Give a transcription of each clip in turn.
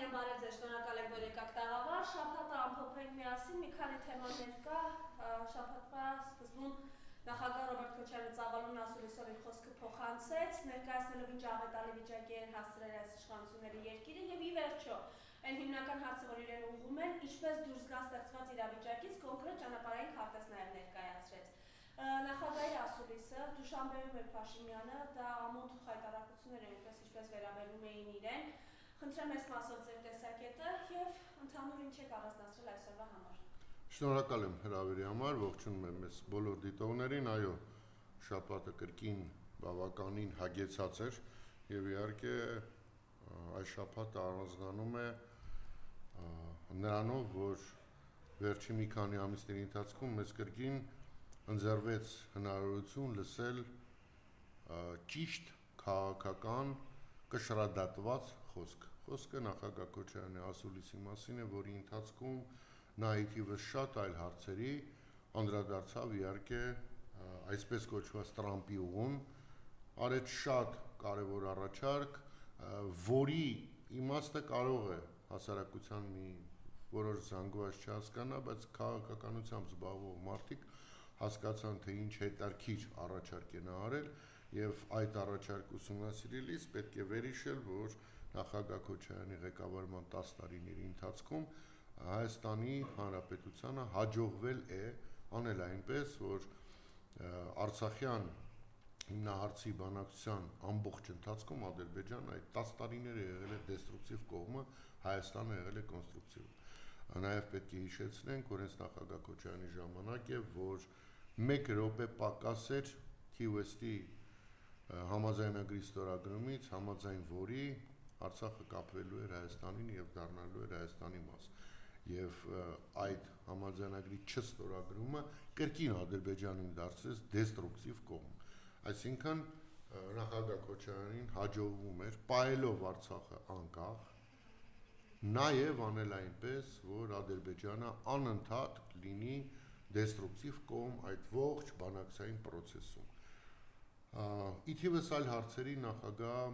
եմ բարև ձեզ, շնորհակալ եմ, որ եկաք տաղավար, շաբաթը ամփոփենք միասին, մի քանի թեմաներ կա, շաբաթվա սկզբում նախագահ Ռոբերտ Քոչարյանը ծավալուն ասուլիսով իր խոսքը փոխանցեց, ներկայացնելով ինչ աղետալի վիճակի են հասցրել այս իշխանությունների երկիրը եւ ի վերջո այն հիմնական հարցը, որ իրեն ուղղում են, ինչպես դուրս գան ստեղծված իրավիճակից, կոնկրետ ճանապարհային քարտեզ նաեւ ներկայացրեց։ Նախագահի ասուլիսը, Դուշանբեում էր Փաշինյանը, դա ամոթ հայտարարություններ են, ինչպես վերաբերում էին իրեն։ Խնդրեմ ես մասով ձեր տեսակետը եւ ընդհանուր ինչ եք առանձնացրել այսօրվա համար։ Շնորհակալ եմ հրավերի համար, ողջունում եմ մեզ բոլոր դիտողներին, այո, շաբաթը կրկին բավականին հագեցած էր եւ իհարկե այս շաբաթը առանձնանում է նրանով, որ վերջին մի քանի ամիսների ընթացքում մեզ կրկին ընձեռվեց հնարավորություն լսել ճիշտ քաղաքական կշռադատված խոսքը նախագահ Քոչարյանի ասուլիսի մասին է, որի ընթացքում նա իթիվս շատ այլ հարցերի անդրադարձավ իհարկե այսպես կոչված Տրամպի ուղուն, արեց շատ կարևոր առաջարկ, որի իմաստը կարող է հասարակության մի որոշ զանգված չհասկանա, բայց քաղաքականությամբ զբաղվող մարդիկ հասկացան, թե ինչ հետարքիր առաջարկ է նա արել եւ այդ առաջարկը ուսումնասիրելիս պետք է վերհիշել, որ նախագահ Քոչարյանի ղեկավարման 10 տարիների ընթացքում Հայաստանի Հանրապետությանը հաջողվել է անել այնպես, որ Արցախյան հիմնահարցի բանակցության ամբողջ ընթացքում Ադրբեջանը այդ 10 տարիները եղել է դեստրուկտիվ կողմը, Հայաստանը եղել է կոնստրուկտիվ։ Նաև պետք է հիշեցնենք, որ հենց նախագահ Քոչարյանի ժամանակ է, որ 1 րոպե պակաս էր Քիվեստի համաձայնագրի ստորագրումից, համաձայն որի Արցախը կապվելու էր Հայաստանին եւ դառնալու էր Հայաստանի մաս։ Եվ այդ համաձայնագրի չստորագրումը կրկին Ադրբեջանին դարձրեց դեստրուկտիվ կողմ։ Այսինքն նախագահ Քոչարյանին հաջողվում էր պահելով Արցախը անկախ նաև անել այնպես, որ Ադրբեջանը անընդհատ լինի դեստրուկտիվ կողմ այդ ողջ բանակցային process-ում։ Իթիվս այլ հարցերի նախագահ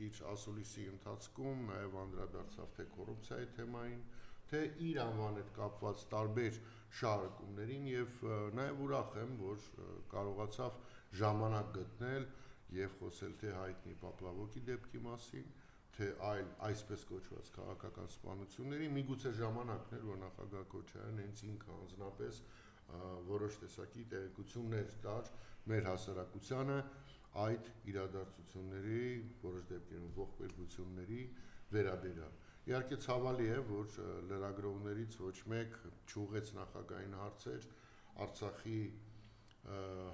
իր ասուլիսի ընթացքում նաև անդրադարձավ թե կոռուպցիայի թեմային, թե իր անվան հետ կապված տարբեր շահարկումներին եւ նաև ուրախ եմ, որ կարողացավ ժամանակ գտնել եւ խոսել թե հայտնի Պապլավոկի դեպքի մասին, թե այլ այսպես կոչված քաղաքական սպանությունների, միգուցե ժամանակն էր, որ նախագահ Քոչարյանը հենց ինքը անձնապես որոշ տեսակի տեղեկություններ տար մեր հասարակությանը այդ իրադարձությունների, որոշ դեպքերում ողբերգությունների վերաբերյալ։ Իհարկե ցավալի է, որ լրագրողներից ոչ մեկ չուղեց նախագահային հարցեր Արցախի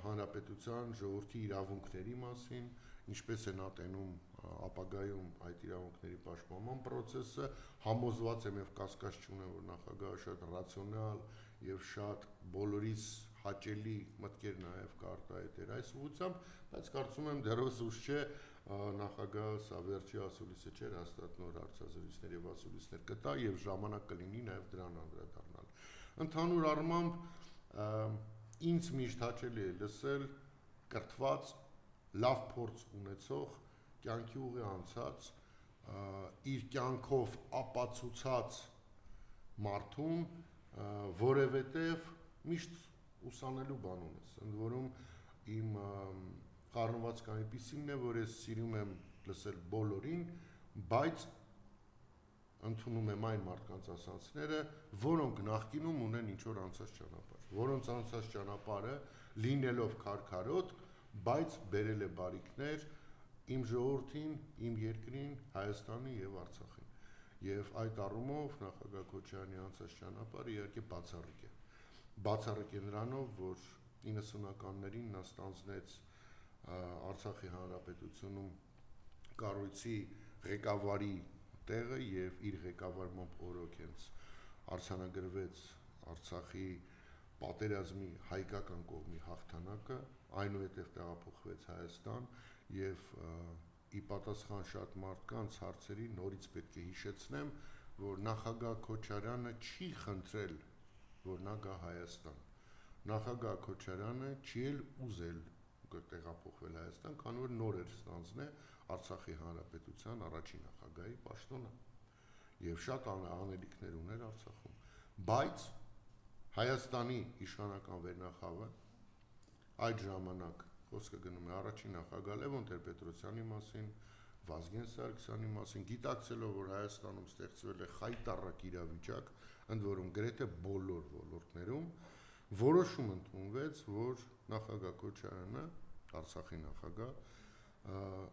հանրապետության ժողովրդի իրավունքների մասին, ինչպես են ատենում ապագայում այդ իրավունքների պաշտպանման process-ը, համոզված եմ եւ կասկած չունեմ, որ նախագահը շատ ռացիոնալ եւ շատ բոլորիս հաճելի մտքեր նաև կարտահայտեր այս ուղղությամբ, բայց կարծում եմ դեռևս ուշ չէ նախագահը սա վերջի ասուլիսը չէր, հաստատ նոր հարցազրույցներ եւ ասուլիսներ կտա եւ ժամանակ կլինի նաև դրան անդրադառնալ։ Ընդհանուր առմամբ ինձ միշտ հաճելի է լսել կրթված, լավ փորձ ունեցող, կյանքի ուղի անցած, իր կյանքով ապացուցած մարդուն, որևէտև միշտ ուսանելու բան ունես, ընդ որում իմ խառնվածքը այնպիսին է, որ ես սիրում եմ լսել բոլորին, բայց ընդունում եմ այն մարդկանց ասածները, որոնք նախկինում ունեն ինչ-որ անցած ճանապարհ, որոնց անցած ճանապարհը լինելով քարքարոտ, բայց բերել է բարիքներ իմ ժողովրդին, իմ երկրին, Հայաստանին եւ Արցախին։ Եվ այդ առումով նախագահ Քոչարյանի անցած ճանապարհը իհարկե բացառիկ է։ Բացառիկ է նրանով, որ 90-ականներին նա ստանձնեց Արցախի հանրապետությունում կառույցի ղեկավարի տեղը եւ իր ղեկավարմամբ օրոք հենց արձանագրվեց Արցախի պատերազմի հայկական կողմի հաղթանակը, այնուհետև տեղափոխվեց Հայաստան եւ ի պատասխան շատ մարդկանց հարցերի նորից պետք է հիշեցնեմ, որ նախագահ Քոչարյանը չի խնդրել, որ նա գա Հայաստան։ Նախագահ Քոչարյանը չի էլ ուզել տեղափոխվել Հայաստան, քանի որ նոր էր ստանձնել Արցախի Հանրապետության առաջին նախագահի պաշտոնը եւ շատ անելիքներ ուներ Արցախում, բայց Հայաստանի իշխանական վերնախավը այդ ժամանակ խոսքը գնում է առաջին նախագահ Լևոն Տեր-Պետրոսյանի մասին, Վազգեն Սարգսյանի մասին, գիտակցելով, որ Հայաստանում ստեղծվել է խայտառակ իրավիճակ, ընդ որում գրեթե բոլոր ոլորտներում, որոշում ընդունվեց, որ նախագահ Քոչարյանը, Արցախի նախագահ,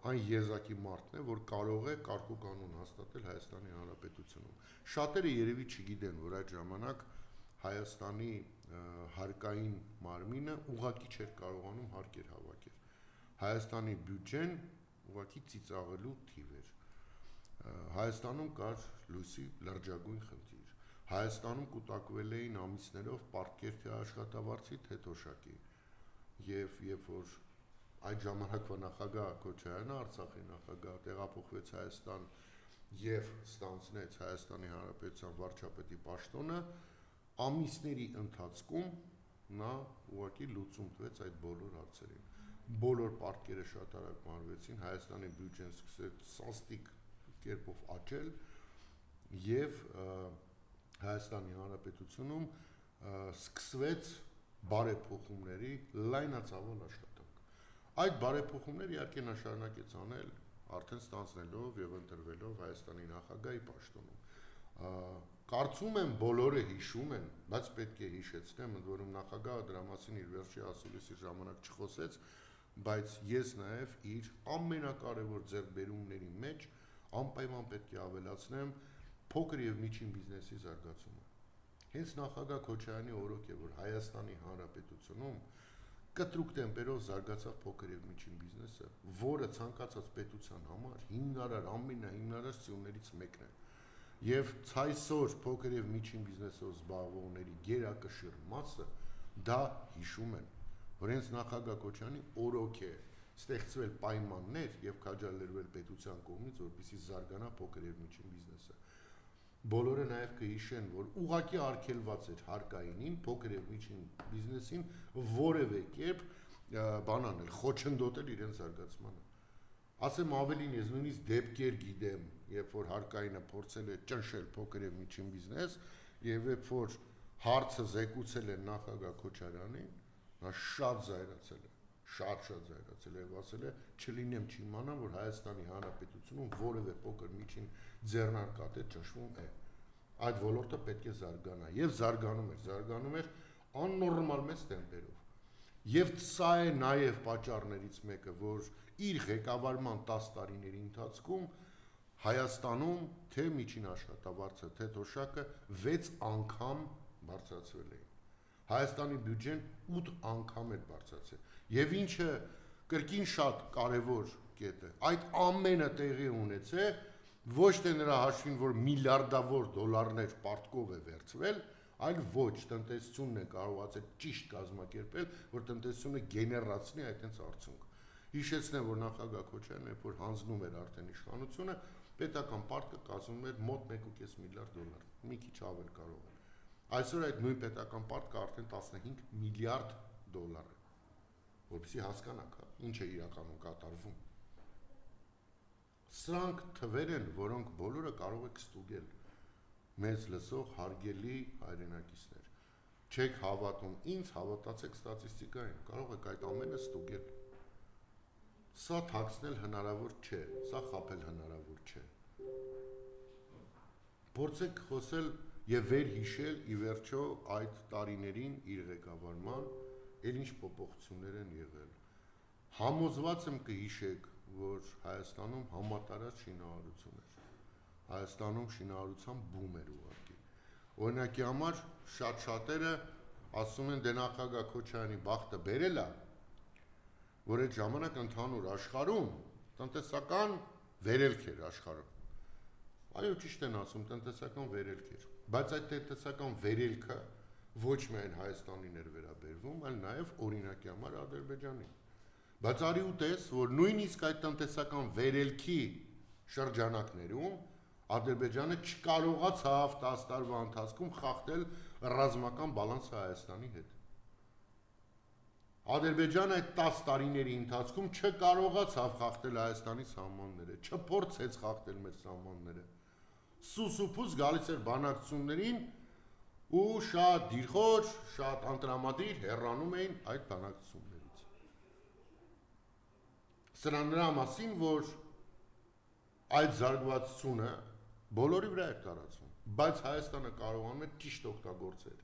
այն եզակի մարդն է, որ կարող է կարգուկանոն հաստատել Հայաստանի Հանրապետությունում։ Շատերը երևի չգիտեն, որ այդ ժամանակ Հայաստանի հարկային մարմինը ուղղակի չէր կարողանում հարկեր հավաքել։ Հայաստանի բյուջեն ուղղակի ծիծաղելու թիվ էր։ Հայաստանում կար լույսի լրջագույն խնդիր։ Հայաստանում կուտակվել էին ամիսներով պարտքեր թե աշխատավարձի, թե թոշակի։ Եվ երբ որ այդ ժամանակվա նախագահ Քոչարյանը, Արցախի նախագահ, տեղափոխվեց Հայաստան եւ ստանձնեց Հայաստանի Հանրապետության վարչապետի պաշտոնը, ամիսների ընթացքում նա ուղղակի լուծում տվեց այդ բոլոր հարցերին։ Բոլոր պարտքերը շատ արագ մարվեցին, Հայաստանի բյուջեն սկսեց սաստիկ կերպով աճել եւ Հայաստանի Հանրապետությունում սկսվեց բարեփոխումների լայնածավալ աշխատանք։ Այդ բարեփոխումները իհարկե նա շարունակեց անել արդեն ստանձնելով եւ ընտրվելով Հայաստանի նախագահի պաշտոնում։ Կարծում եմ բոլորը հիշում են, բայց պետք է հիշեցնեմ, ընդ որում նախագահը դրա մասին իր վերջի ասուլիսի ժամանակ չխոսեց, բայց ես նաև իր ամենակարևոր ձեռքբերումների մեջ անպայման պետք է ավելացնեմ փոքր եւ միջին բիզնեսի զարգացումը։ Հենց նախագահ Քոչարյանի օրոք է, որ Հայաստանի Հանրապետությունում կտրուկ տեմպերով զարգացավ փոքր եւ միջին բիզնեսը, որը ցանկացած պետության համար հիմնարար, ամենահիմնարար սյուներից մեկն է։ Եվ ցայսօր փոքր եւ միջին բիզնեսով զբաղվողների գերակշիռ մասը դա հիշում են, որ հենց նախագահ Քոչարյանի օրոք է ստեղծվել պայմաններ եւ քաջալերվել պետության կողմից, որպեսզի զարգանա փոքր եւ միջին բիզնեսը։ Բոլորը նաեւ կհիշեն, որ ուղղակի արգելված էր հարկայինին, փոքր եւ միջին բիզնեսին որևէ կերպ բան անել, խոչընդոտել իրենց զարգացմանը։ Ասեմ ավելին, ես նույնիսկ դեպքեր գիտեմ, երբ որ հարկայինը փորձել է ճնշել փոքր եւ միջին բիզնես, եւ երբ որ հարցը զեկուցել է նախագահ Քոչարյանին, նա շատ զայրացել է, շատ զայրացել է եւ ասել է, չլինեմ չիմանամ, որ Հայաստանի Հանրապետությունում որևէ փոքր միջին ձեռնարկատեր ճնշվում է։ Այդ ոլորտը պետք է զարգանա եւ զարգանում էր աննորմալ մեծ տեմպերով։ Եվ սա է նաեւ պատճառներից մեկը, որ իր ղեկավարման 10 տարիների ընթացքում Հայաստանում թե միջին աշխատավարձը, թե թոշակը 6 անգամ բարձրացվել էին։ Հայաստանի բյուջեն 8 անգամ էր բարձրացել։ Եվ ինչը կրկին շատ կարևոր կետ է, այդ ամենը տեղի ունեցել ոչ թե նրա հաշվին, որ միլիարդավոր դոլարներ պարտքով է վերցվել, այլ ոչ, տնտեսությունն է կարողացել ճիշտ կազմակերպել, որ տնտեսությունը գեներացնի այդպես արդյունք։ Հիշեցնեմ, որ նախագահ Քոչարյանը, երբ որ հանձնում էր արդեն իշխանությունը, պետական պարտքը կազմում էր մոտ 1.5 միլիարդ դոլար, մի քիչ ավել կարող է։ Այսօր այդ նույն պետական պարտքը արդեն 15 միլիարդ դոլար է, որպեսզի հասկանաք, ինչ է իրականում կատարվում։ Սրանք թվեր են, որոնք բոլորը կարող եք ստուգել, մեզ լսող հարգելի հայրենակիցներ։ Չեք հավատում ինձ, հավատացեք ստատիստիկային, կարող եք այդ ամենը ստուգել։ Սա թաքցնել հնարավոր չէ, սա խաբել հնարավոր չէ։ Փորձեք խոսել եւ վերհիշել ի վերջո այդ տարիներին իր ղեկավարման էլ ինչ փոփոխություններ են եղել։ Համոզված եմ կհիշեք, որ Հայաստանում համատարած շինարարություն էր։ Հայաստանում շինարարության բում էր ուղղակի։ Օրինակի համար շատերը ասում են դե նախագահ Քոչարյանի բախտը բերել է, որ այդ ժամանակ ընդհանուր աշխարհում տնտեսական վերելք էր աշխարհում։ Այո, ճիշտ են ասում, տնտեսական վերելք էր, բայց այդ տնտեսական վերելքը ոչ միայն Հայաստանին էր վերաբերվում, այլ նաև օրինակի համար Ադրբեջանին։ Բայց արի ու տես, որ նույնիսկ այդ տնտեսական վերելքի շրջանակներում Ադրբեջանը չկարողացավ 10 տարվա ընթացքում խախտել ռազմական բալանսը Հայաստանի հետ։ Ադրբեջանը այդ 10 տարիների ընթացքում չկարողացավ խախտել Հայաստանի սահմանները, չփորձեց խախտել մեր սահմանները։ Սուսուփուս գալիս էր բանակցություններին ու շատ դիրխոր, շատ անտրամադիր հեռանում էին այդ բանակցություններից։ Սրա նրա մասին, որ այդ զարգվածությունը բոլորի վրա էր տարածվում, բայց Հայաստանը կարողանում էր ճիշտ օգտագործել,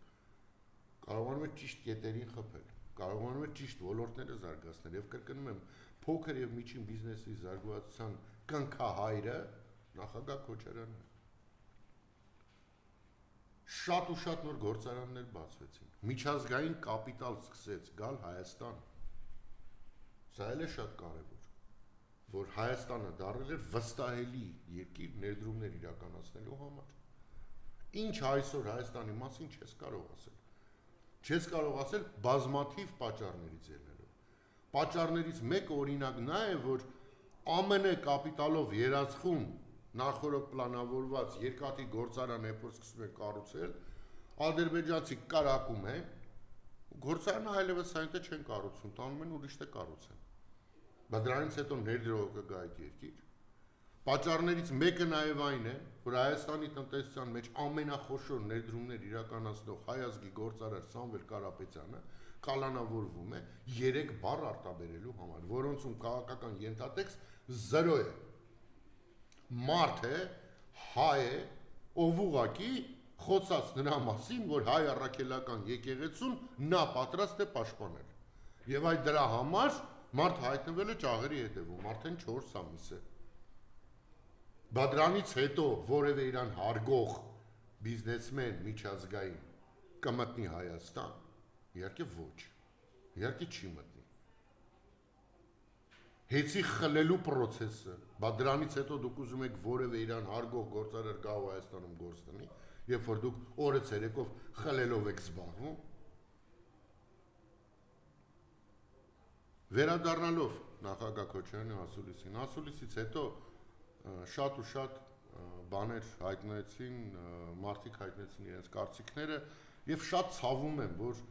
կարողանում էր ճիշտ կետերին խփել, կարողանում էր ճիշտ ոլորտները զարգացնել եւ կրկնում եմ, փոքր եւ միջին բիզնեսի զարգացության կնքահայրը նախագահ Քոչարյանն է։ Շատ ու շատ նոր գործարաններ բացվեցին, միջազգային կապիտալ սկսեց գալ Հայաստան։ Սա էլ է շատ կարևոր, որ Հայաստանը դարձել էր վստահելի երկիր ներդրումներ իրականացնելու համար։ Ինչ այսօր Հայաստանի մասին չես կարող ասել։ Չես կարող ասել բազմաթիվ պատճառներից ելնելով։ Պատճառներից մեկը օրինակ նա է, որ ԱՄՆ կապիտալով երաշխում նախորդ պլանավորված երկաթի գործարան երբ որ սկսում են կառուցել, ադրբեջանցի կարակում են, գործարանը այլևս այնտեղ չեն կառուցում, տանում են ուրիշտե կառուցեն։ Բայց դրանից հետո ներդրողը կգա այդ երկիր։ Պատճառներից մեկը նաև այն է, որ Հայաստանի տնտեսության մեջ ամենախոշոր ներդրումներ իրականացնող հայ ազգի գործարար Սամվել Կարապետյանը կալանավորվում է 3 բառ արտաբերելու համար, որոնցում քաղաքական ենթատեքստ 0 է։ Մարդ է, հայ է, ով ուղղակի խոսած նրա մասին, որ հայ առաքելական եկեղեցուն նա պատրաստ է պաշտպանել։ Եվ այդ դրա համար մարդ հայտնվել է ճաղերի հետևում, արդեն 4 ամիս է։ Բայց դրանից հետո որևէ իրան հարգող բիզնեսմեն միջազգային կմտնի Հայաստան, իհարկե ոչ, իհարկե չի մտնի։ Հեցի խլելու պրոցեսը, բայց դրանից հետո դուք ուզում եք որևէ իրան հարգող գործարար գա ու Հայաստանում գործ տնի, երբ որ դուք օրը ցերեկով խլելով եք զբաղվում։ Վերադառնալով նախագահ Քոչարյանի ասուլիսին, ասուլիսից հետո շատ ու շատ բաներ հայտնեցին, մարդիկ հայտնեցին իրենց կարծիքները եւ շատ ցավում եմ, որ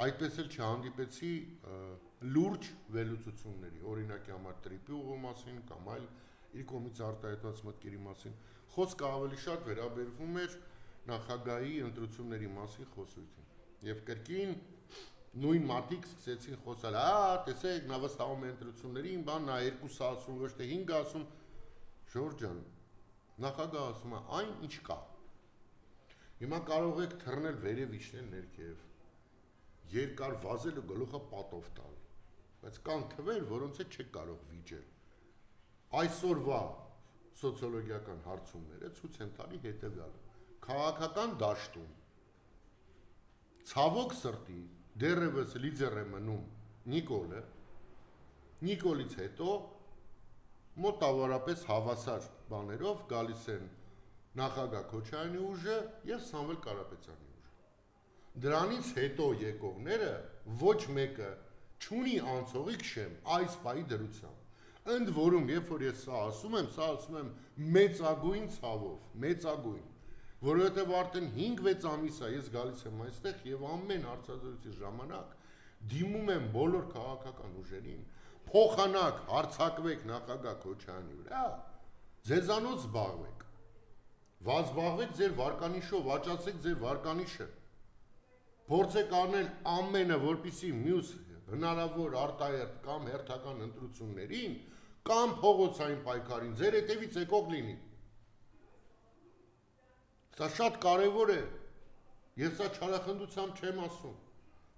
այդպես էլ չհանդիպեցի լուրջ վերլուծությունների, օրինակի համար տրիպի ուղու մասին կամ այլ իր կողմից արտահայտված մտքերի մասին։ Խոսքը ավելի շատ վերաբերվում էր նախագահի ընտրությունների մասին խոսույթին։ Եվ կրկին նույն մարդիկ սկսեցին խոսալ, տեսեք, նա վստահում է ընտրություններին, բան, նա 2 ասում, ոչ թե 5 ասում։ Ժորժ ջան, նախագահ ասում է այն, ինչ կա։ Հիմա կարող եք թռնել վերև իջնել ներքև, երկար վազել ու գլուխը պատով տալ, բայց կան թվեր, որոնց հետ չեք կարող վիճել։ Այսօրվա սոցիոլոգիական հարցումները ցույց են տալի հետևյալը. քաղաքական դաշտում ցավոք սրտի դեռևս լիդեր է մնում Նիկոլը, Նիկոլից հետո մոտավորապես հավասար բաներով գալիս են նախագահ Քոչարյանի ուժը եւ Սամվել Կարապետյանի ուժը։ Դրանից հետո եկողները ոչ մեկը չունի անցողիկ շեմ այս պայի դրությամբ։ Ընդ որում, երբ որ ես սա ասում եմ մեծագույն ցավով, մեծագույն, որովհետեւ արդեն 5-6 ամիս է ես գալիս եմ այստեղ եւ ամեն հարցազրույցի ժամանակ դիմում եմ բոլոր քաղաքական ուժերին, փոխանակ հարցակվեք նախագահ Քոչարյանի վրա, ձեզանոց զբաղվեք, զբաղվեք ձեր վարկանիշով, աճացեք ձեր վարկանիշը, փորձեք անել ամենը, որպեսզի մյուս հնարավոր արտահերթ կամ հերթական ընտրություններին կամ փողոցային պայքարին ձեր հետևից եկող լինի։ Սա շատ կարևոր է, ես սա չարախնդությամբ չեմ ասում,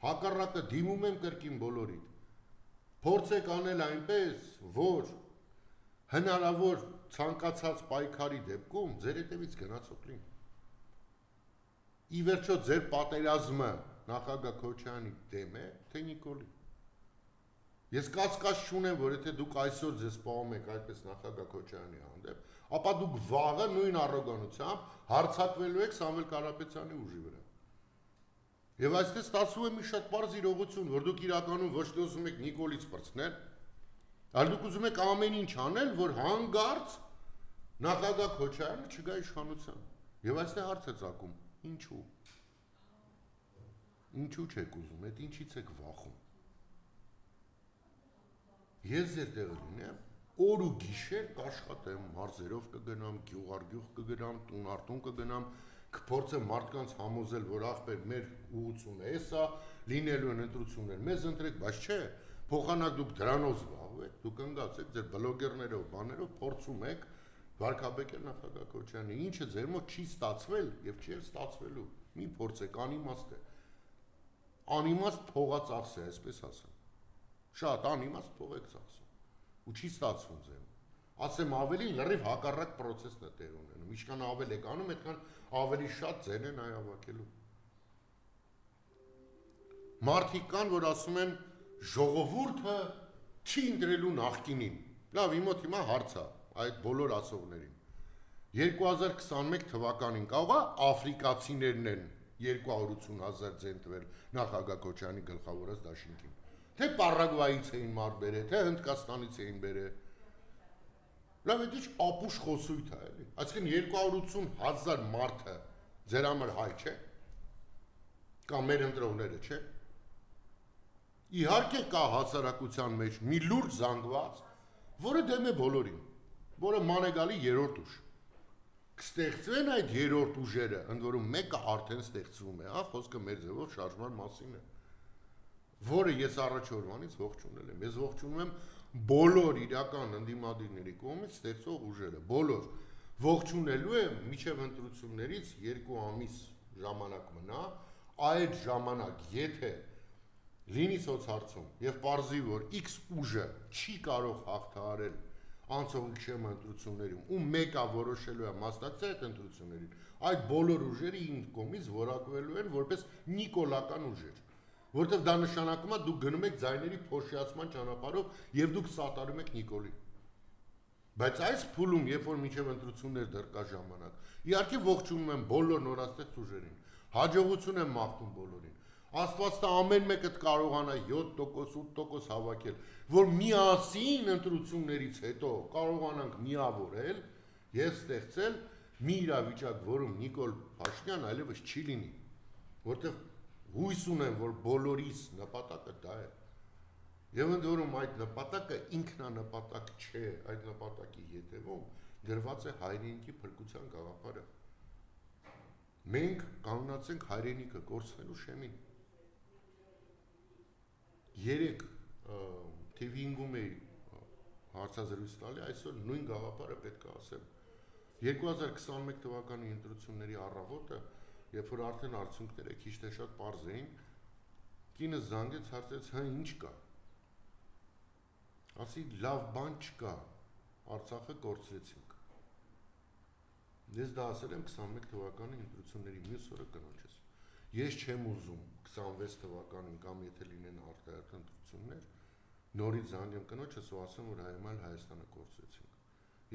հակառակը դիմում եմ կրկին բոլորիդ, փորձեք անել այնպես, որ հնարավոր ցանկացած պայքարի դեպքում ձեր հետևից գնացող լինի։ Ի վերջո ձեր պատերազմը նախագահ Քոչարյանի դեմ է, թե Նիկոլի։ Ես կասկած չունեմ, որ եթե դուք այսօր ձեզ սպառում եք այդպես նախագահ Քոչարյանի հանդեպ, ապա դուք վաղը նույն առոգանությամբ հարձակվելու եք Սամվել Կարապետյանի ուժի վրա։ Եվ այստեղ ստացվում է մի շատ պարզ իրողություն, որ դուք իրականում ոչ թե ուզում եք Նիկոլից պրծնել, այլ դուք ուզում եք ամեն ինչ անել, որ հանգարց նախագահ Քոչարյանը չգա իշխանության։ Եվ այստեղ հարց է ծագում, ինչու։ Ինչու չեք ուզում, այդ ինչից եք վախում։ Ես ձեր տեղը լինեմ, օր ու գիշեր կաշխատեմ, մարզերով կգնամ, գյուղ կգնամ, տուն արտուն կգնամ, կփորձեմ մարդկանց համոզել, որ ախպեր մեր ուղղությունը է սա, լինելու են ընտրություններ, մեզ ընտրեք, բայց չէ, փոխանակ դուք դրանով զբաղվեք, դուք ընկած եք ձեր բլոգերներով, բաներով փորձում եք վարկաբեկել նախագահ Քոչարյանի, ինչը ձեր մոտ չի ստացվել եւ չի ստացվելու։ Մի փորձեք, անիմաստ է։ Անիմաստ փողա ծախսե, այսպես ասեմ։ Շատ անիմաստ փող եք ծախսում։ Ու չի ստացվում ձեր։ Ասեմ ավելին լրիվ հակառակ process-ն է տեղ ունենում։ Ինչքան ավել եք անում, այդքան ավելի շատ ձեն են այ հավաքելու։ Մարդիկ կան, որ ասում են ժողովուրդը չի ընտրելու նախկինին։ Լավ, իմ մոտ հիմա հարց է այդ բոլոր ասողներին։ 2021 թվականին կարող է աֆրիկացիներն են 280,000 ձեն տվել նախագահ Քոչարյանի գլխավորած դաշինքին։ Թե Պարագվայից էին մարդ բերել, թե Հնդկաստանից էին բերել։ Լավ, դա ինչ ապուշ խոսույթ է, էլի։ Այսինքն 280,000 մարդը ձեր համար հայ չէ։ Կամ մեր ընտրողները, չէ։ Իհարկե կա հասարակության մեջ մի լուրջ զանգված, որը դեմ է բոլորին, որը մանեգալի երրորդ ուժ։ Կստեղծվեն այդ երրորդ ուժերը, ընդ որում մեկը արդեն ստեղծվում է, հա, խոսքը մեր ձևով շարժման մասին է, որը ես առաջ օրվանից ողջունել եմ։ Ես ողջունում եմ բոլոր իրական ընդդիմադիրների կողմից ստեղծող ուժերը, բոլոր ողջունելու եմ մինչև ընտրություններից 2 ամիս ժամանակ մնա, այդ ժամանակ եթե լինի սոցհարցում եւ պարզի, որ X ուժը չի կարող հաղթահարել անցողիկ շեմա ընտրություններում ու մեկը որոշելու է մասնակցել այդ ընտրություններին, այդ բոլոր ուժերը իմ կողմից որակվելու են որպես նիկոլական ուժեր, որտեղ դա նշանակում է դուք գնում եք ձայների փոշիացման ճանապարհով եւ դուք սատարում եք Նիկոլին։ Բայց այս փուլում, երբ որ մինչև ընտրություններ դեռ կա ժամանակ, իհարկե ողջունում եմ բոլոր նորաստեղծ ուժերին, հաջողություն եմ մաղթում բոլորին։ Աստված տա ամեն մեկը կարողանա 7%, 8% հավաքել, որ միասին ընտրություններից հետո կարողանանք միավորել եւ ստեղծել մի իրավիճակ, որում Նիկոլ Փաշինյան այլևս չի լինի, որտեղ հույս ունեմ, որ բոլորիս նպատակը դա է։ Եվ ընդ որում այդ նպատակը ինքնանպատակ չէ, այդ նպատակի հետևում դրված է հայրենիքի փրկության գաղափարը։ Մենք կանգնած ենք հայրենիքը կորցնելու շեմին։ Երեք TV5-ում էի հարցազրույց տալի, այսօր նույն գաղափարը պետք է ասեմ։ 2021 թվականի ընտրությունների առավոտը, երբ որ արդեն արդյունքները քիչ թե շատ պարզ էին, կինս զանգեց, հարցրեց, հա ինչ կա։ Ասի լավ բան չկա, Արցախը կորցրեցինք։ Ես դա ասել եմ 21 թվականի ընտրությունների մյուս օրը կնոջս։ Ես չեմ ուզում 26 թվականին կամ եթե լինեն արտահայտ ընտրություններ, նորից զանգեմ կնոջս ու ասեմ, որ հայմալ Հայաստանը կորցրեցինք։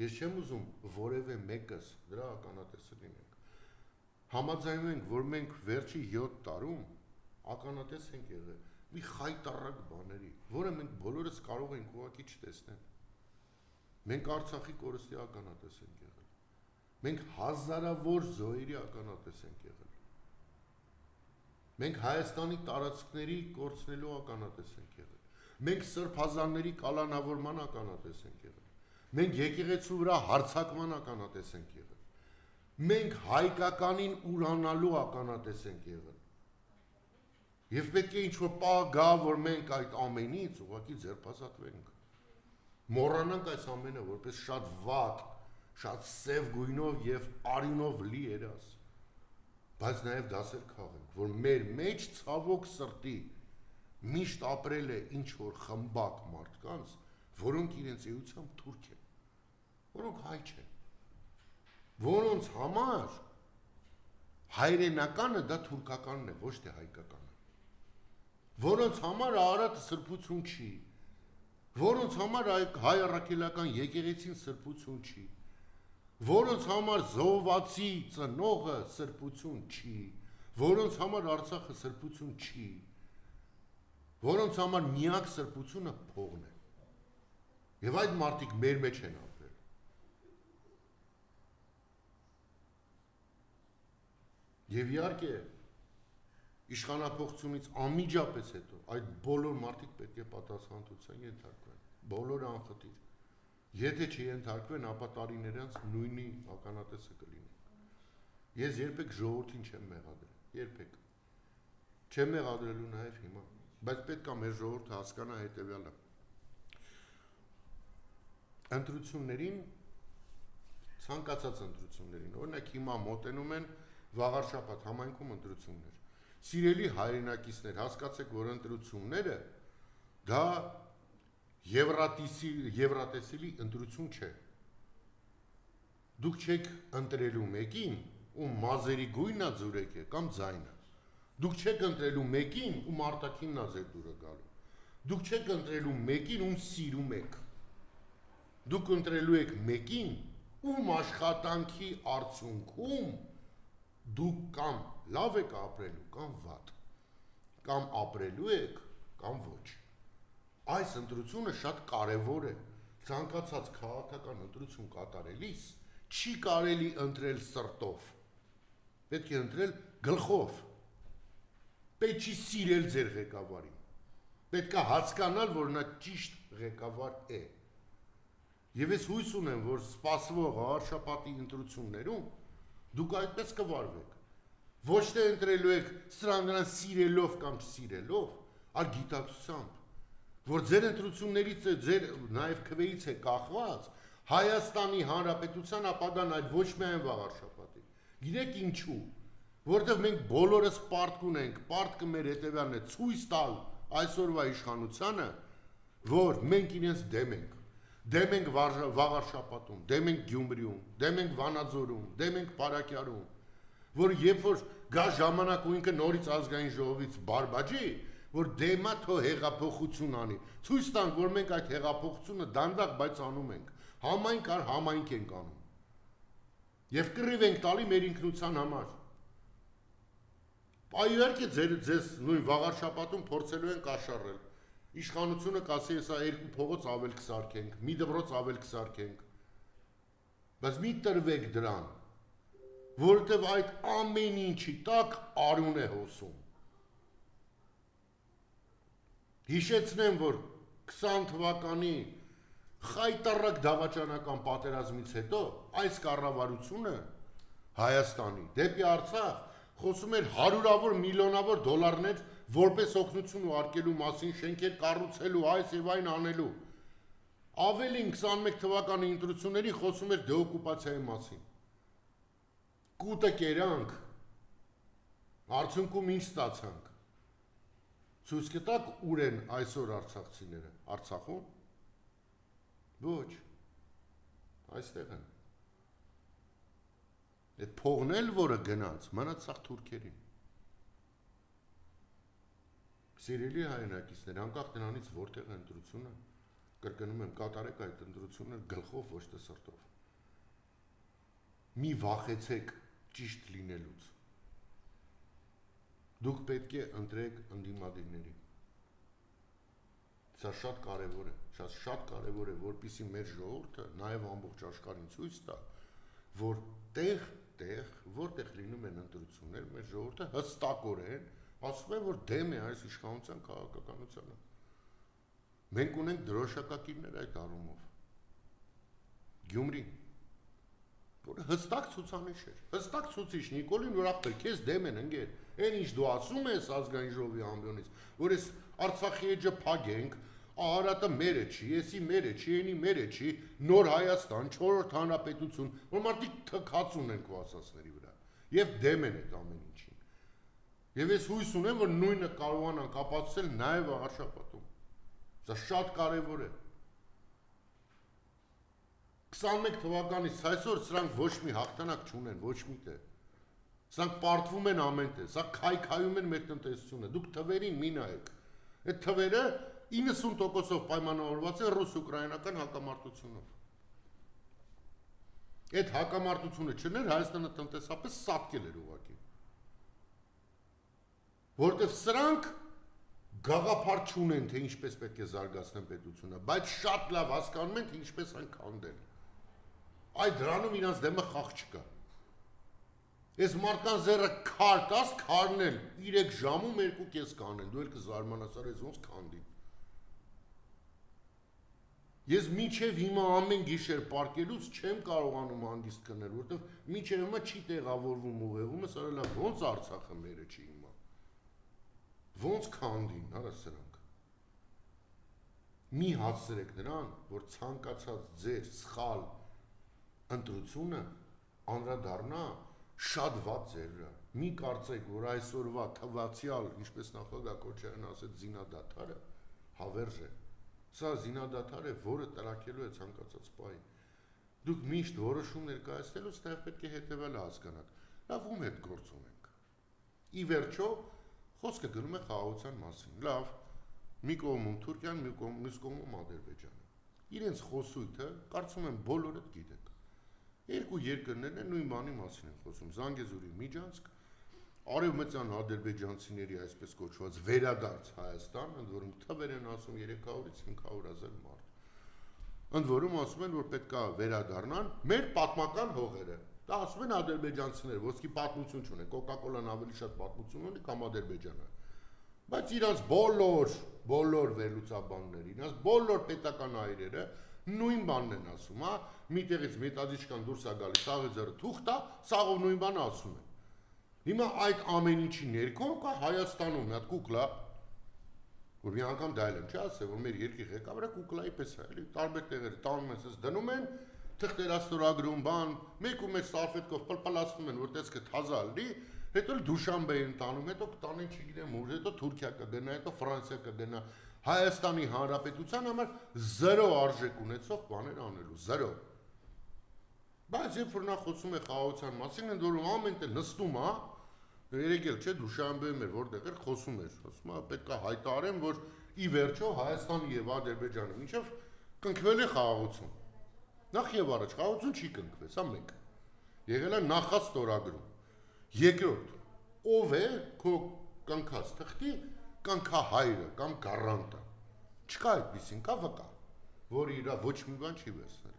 Ես չեմ ուզում որևէ մեկս դրա ականատեսը լինենք։ Համաձայնում ենք, որ մենք վերջի 7 տարում ականատես ենք եղել մի խայտառակ բաների, որը մենք բոլորս կարող ենք ուղղակի չտեսնել։ Մենք Արցախի կորստի ականատես ենք եղել։ Մենք հազարավոր զոհերի ականատես ենք եղել։ Մենք Հայաստանի տարածքների կորցնելու ականատես ենք եղել։ Մենք սրբազանների կալանավորման ականատես ենք եղել։ Մենք եկեղեցու վրա հարձակման ականատես ենք եղել։ Մենք հայկականին ուրանալու ականատես ենք եղել։ Եվ պետք է ինչ-որ պահ գա, որ մենք այդ ամենից ուղղակի ձերբազատվենք։ Մոռանանք այս ամենը որպես շատ վատ, շատ սև գույնով եւ արյունով լի երաս։ Բայց նաեւ դասեր քաղենք, որ մեր մեջ ցավոք սրտի միշտ ապրել է ինչ-որ խմբակ մարդկանց, որոնք իրենց էությամբ թուրք են, որոնք հայ չեն, որոնց համար հայրենականը դա թուրքականն է, ոչ թե հայկականը, որոնց համար Արարատը սրբություն չի, որոնց համար հայ առաքելական եկեղեցին սրբություն չի, որոնց համար զոհվածի ծնողը սրբություն չի, որոնց համար Արցախը սրբություն չի, որոնց համար միակ սրբությունը փողն է։ Եվ այդ մարդիկ մեր մեջ են ապրել։ Եվ իհարկե իշխանափոխությունից անմիջապես հետո այդ բոլոր մարդիկ պետք է պատասխանատվության ենթարկվեն։ բոլորը անխտիր։ Եթե չենթարկվեն, ապա տարիներ անց նույնի ականատեսը կլինի։ Ես երբեք ժողովրդին չեմ մեղադրել, երբեք։ Չեմ մեղադրելու նաև հիմա, բայց պետք է մեր ժողովուրդը հասկանա հետևյալը։ Ընտրություններին, ցանկացած ընտրություններին, օրինակ հիմա մոտենում են վաղար շաբաթ համայնքում ընտրություններ։ Սիրելի հայրենակիցներ, հասկացեք, որ ընտրությունները դա եվրատեսիլի ընտրություն չէ։ Դուք չեք ընտրելու մեկին, ում մազերի գույնը ձուրեք է կամ ձայնը։ Դուք չեք ընտրելու մեկին, ում արտաքինն է ձեր դուրը գալու։ Դուք չեք ընտրելու մեկին, ում սիրում եք։ Դուք ընտրելու եք մեկին, ում աշխատանքի արդյունքում դուք կամ լավ եք ապրելու, կամ վատ, կամ ապրելու եք, կամ ոչ։ Այս ընտրությունը շատ կարևոր է։ Ցանկացած քաղաքական ընտրություն կատարելիս չի կարելի ընտրել սրտով։ Պետք է ընտրել գլխով։ Պետք չի սիրել ձեր ղեկավարին։ Պետք է հասկանալ, որ նա ճիշտ ղեկավար է։ Եվ ես հույս ունեմ, որ սպասվող արշապատի ընտրություններում դուք այդպես կվարվեք։ Ոչ թե ընտրելու եք սրանք սիրելով կամ չսիրելով, այլ գիտակցությամբ, որ ձեր ընտրություններից է, ձեր նաև քվեից է կախված Հայաստանի Հանրապետության ապագան, այլ ոչ միայն վաղար շաբաթի։ Գիտեք ինչու, որովհետև մենք բոլորս պարտք ունենք, պարտքը մեր հետևյալն է ցույց տալ այսօրվա իշխանությանը, որ մենք իրենց դեմ ենք։ Դեմ ենք վաղար շաբաթում, դեմ ենք Գյումրիում, դեմ ենք Վանաձորում, դեմ ենք Փարաքյարում, որ երբ որ գա ժամանակ ու ինքը նորից ազգային ժողովից բարբաջի, որ դեմա թո հեղափոխություն անի։ Ցույց տանք, որ մենք այդ հեղափոխությունը դանդաղ բայց անում ենք։ Համայնք առ համայնք ենք անում։ Եվ կռիվ ենք տալի մեր ինքնության համար։ Այո, ձեզ նույն վաղար շաբաթում փորձելու են կաշառել։ Իշխանությունը կասի, հեսա երկու փողոց ավել կսարքենք, մի դպրոց ավել կսարքենք։ Բայց մի տրվեք դրան, որովհետև այդ ամեն ինչի տակ արուն է հոսում։ Հիշեցնեմ, որ 20 թվականի խայտառակ դավաճանական պատերազմից հետո այս կառավարությունը Հայաստանի դեպի Արցախ խոսում էր հարյուրավոր միլիոնավոր դոլարներ որպես օգնություն ուղարկելու մասին, շենքեր կառուցելու, այս եւ այն անելու։ Ավելին 21 թվականի ընտրությունների խոսում էր դեօկուպացիայի մասին։ Կուտը կերանք, արդյունքում ինչ ստացանք։ Ցույց կտաք ուր են այսօր արցախցիները, Արցախում։ Ոչ, այստեղ են։ Այդ փողն էլ, որը գնաց, մնաց սաղ թուրքերին։ Սիրելի հայրենակիցներ, անկախ դրանից որտեղ է ընտրությունը, կրկնում եմ, կատարեք այդ ընտրությունը գլխով, ոչ թե սրտով։ Մի վախեցեք ճիշտ լինելուց։ Դուք պետք է ընտրեք ընդդիմադիրների։ Սա շատ կարևոր է, շատ կարևոր է, որպեսզի մեր ժողովուրդը նաև ամբողջ աշխարհին ցույց տա, որ որտեղ լինում են ընտրություններ, մեր ժողովուրդը հստակորեն ասում է, որ դեմ է այս իշխանության քաղաքականությանը։ Մենք ունենք դրոշակակիրներ այդ առումով։ Գյումրին, որը հստակ ցուցանիշ էր, հստակ ցուցիչ Նիկոլին, որ ախպեր քեզ դեմ են ընկեր, այն ինչ դու ասում ես ազգային ժողովի ամբիոնից, որ այս Արցախի էջը փագենք, Արարատը մերը չի, եսի մերը չի, ենի մերը չի, նոր Հայաստան, 4-րդ հանրապետություն, որ մարդիկ թքած ունեն քո ասածների վրա, եւ դեմ են այդ ամեն ինչին։ Եվ ես հույս ունեմ, որ նույնը կարողանանք ապացուցել նաեւ արշապատում։ Դա շատ կարևոր է։ 21 թվականից այսօր սրանք ոչ մի հաղթանակ չունեն, ոչ մի տեղ։ Սրանք պարտվում են ամեն տեղ, սա քայքայում են մեր տնտեսությունը։ Դուք թվերին մի նայեք։ Այդ թվերը 90%-ով պայմանավորված է ռուս-ուկրաինական հակամարտությունով։ Այդ հակամարտությունը չներ Հայաստանը տնտեսապես սատկել էր ուղղակի։ Որտեվ սրանք գաղափար չունեն, թե ինչպես պետք է զարգացնեն պետությունը, բայց շատ լավ հասկանում են, թե ինչպես են քանդել։ Այդ դրանում իրանց դեմը խաղ չկա։ Ես մարդկան զերը քար տաս, քարնել 3 ժամում 2.5 կանեն, դու էլ կզարմանաս, այս ոնց քանդի։ Ես մինչև հիմա ամեն գիշեր պարկելուց չեմ կարողանում հանգիստ քնել, որովհետև մինչև հիմա չի տեղավորվում ուղեղումս, արելա ոնց Արցախը մերը չի հիմա։ Ոնց քանդին, հա սրանք։ Մի հասցրեք նրան, որ ցանկացած ձեր սխալ ընտրությունը անդրադառնա շատ վատ ձեր վրա։ Մի կարծեք, որ այսօրվա թվացial, ինչպես նախագահ Քոչարյանն ասեց, զինադադարը հավերժ է։ Սա զինադադար է, որը տրակելու է ցանկացած պահի։ Դուք միշտ որոշում ներկայացնելուց նաև պետք է հետևելը հասկանաք։ Լավ, ում հետ գործ ունենք։ Ի վերջո, խոսքը գնում է խաղաղության մասին։ Լավ, մի կողմում Թուրքիան, մյուս կողմում Ադրբեջանը։ Իրենց խոսույթը, կարծում եմ, բոլորդ գիտեք։ Երկու երկրներն են նույն բանի մասին են խոսում։ Զանգեզուրի միջանցք, արևմտյան ադրբեջանցիների այսպես կոչված վերադարձ Հայաստան, ընդ որում թվեր են ասում 300-ից 500,000 մարդ։ Ընդ որում ասում են, որ պետք է վերադառնան մեր պատմական հողերը։ Դա ասում են ադրբեջանցիները, ոսկի պատմություն չունեն, Coca-Cola-ն ավելի շատ պատմություն ունի, կամ Ադրբեջանը։ Բայց իրանց բոլոր վերլուծաբաններ, իրանց բոլոր պետական այրերը նույն բանն են ասում, հա, միտեղից մետադիչկան դուրս է գալիս, սաղը ձեռը թուղթ է, սաղով նույն բանը ասում են։ Հիմա այդ ամեն ինչի ներքո կա Հայաստանում մի հատ կուկլա, որ մի անգամ դա էլ եմ չի ասել, որ մեր երկրի ղեկավարը կուկլայի պես է, էլի տարբեր տեղեր տանում են, դնում են, թղթերաստորագրում բան, մեկ ու մեկ սարֆետկով պլպլացնում են, որ տեսքը թազա լինի, հետո Դուշանբե են տանում, հետո կտանեն չգիտեմ ուր, հետո Թուրքիա կգնա, հետո Ֆրանսիա կգնա, Հայաստանի Հանրապետության համար 0 արժեք ունեցող բաներ անելու, 0։ Բայց երբ որ նա խոսում է խաղաղության մասին, ընդ որում ամեն տեղ նստում է, երեկել չէ Դուշանբեում էր, որտեղ էր խոսում էր, ասում է պետք է հայտարարեմ, որ ի վերջո Հայաստանը եւ Ադրբեջանը մինչեւ կնքվել է խաղաղություն։ Նախ եւ առաջ խաղաղություն չի կնքվել, սա մեկ։ Եղել է նախաստորագրում։ Երկրորդ, ով է քո կնքած թղթի կնքահայրը կամ գարանտը։ Չկա այդպեսին, կա վկա, որ իր ոչ մի բան չի վերցնել։